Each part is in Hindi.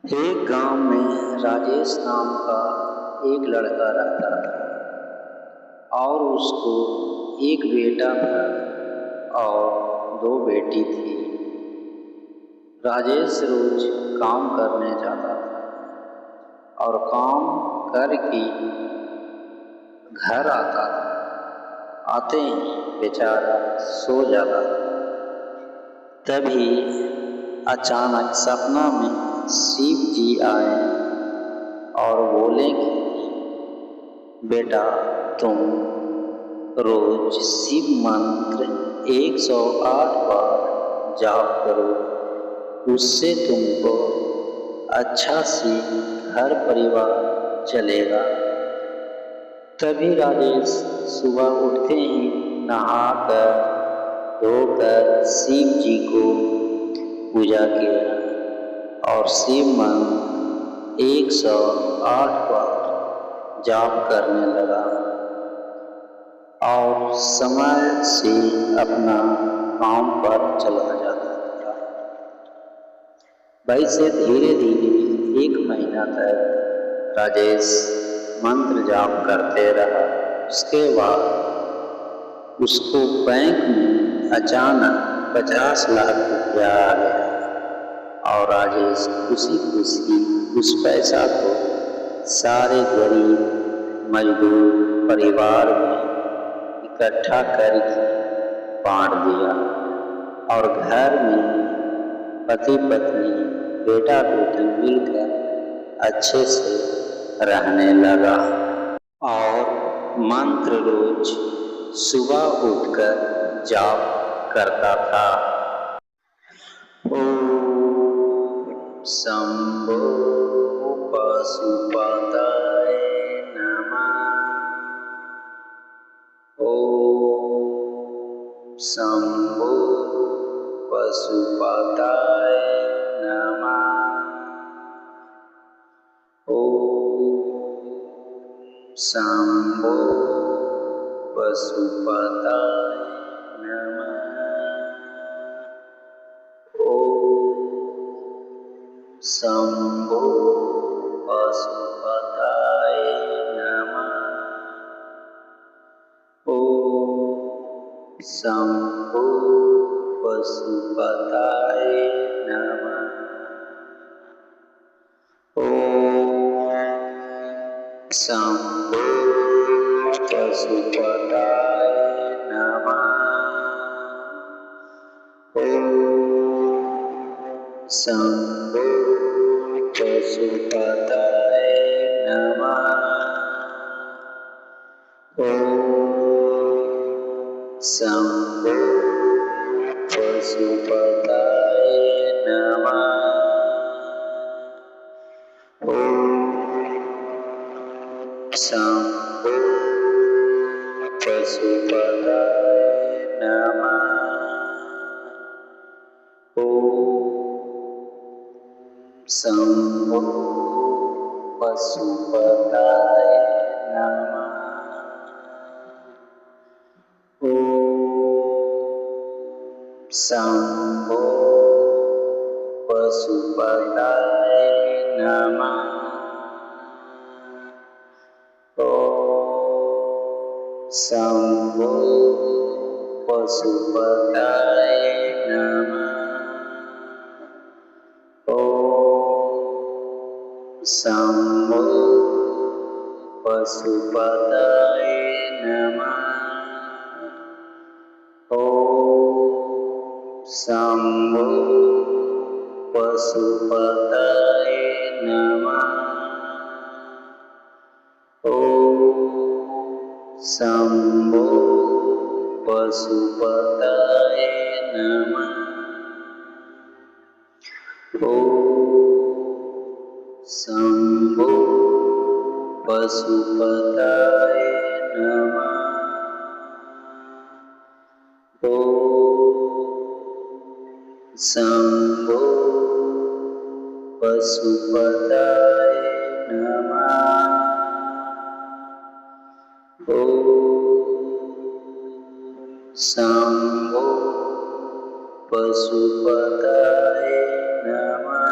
एक गांव में राजेश नाम का एक लड़का रहता था और उसको एक बेटा था और दो बेटी थी। राजेश रोज काम करने जाता था और काम करके घर आता था। आते ही बेचारा सो जाता था। तभी अचानक सपना में शिव जी आए और बोले कि बेटा तुम रोज शिव मंत्र 108 बार जाप करो, उससे तुमको अच्छा से घर परिवार चलेगा। तभी राजेश सुबह उठते ही नहाकर धोकर शिव जी को पूजा किया और शिव मंत्र 108 बार जाप करने लगा और समय से अपना काम पर चला जाता था। वैसे धीरे धीरे 1 महीना तक राजेश मंत्र जाप करते रहा। उसके बाद उसको बैंक में अचानक 50 लाख रुपया आ गया और राजेश खुशी खुशी उस पैसा को सारे गरीब मजदूर परिवार में इकट्ठा करके बांट दिया और घर में पति पत्नी बेटा बेटी मिलकर अच्छे से रहने लगा और मंत्र रोज सुबह उठकर जाप करता था। शंभो पशुपतये नमः। ओम शंभो पशुपतये नमः। ओम शंभो पशुपतये नमः। शंभो पशुपतये नमः। ओम शंभो पशुपतये नमः। ओम शंभो पशुपतये नमः। ओम शंभो पशुपतये नमः। ओम शंभो पशुपतये नमः। ओम शंभो पशुपतये नमः। शंभो पशुपतये नमः। ओम शंभो पशुपतये नमः। ओम शंभो पशुपतये नमः। शंभो पशुपतये नमः। ओम शंभो पशुपतये नमः। ओम शंभो पशुपतये नमः। शंभो पशुपतये नमः। ओम शंभो पशुपतये नमः। ओम शंभो पशुपतये नमः।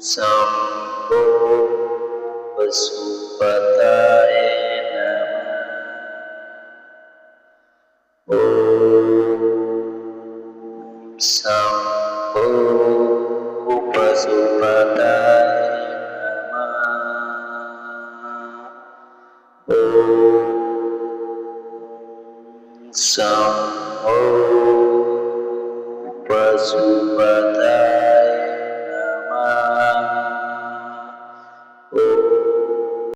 शंभो पशुपतये नमः। शंभो पशुपतये नमः। शंभो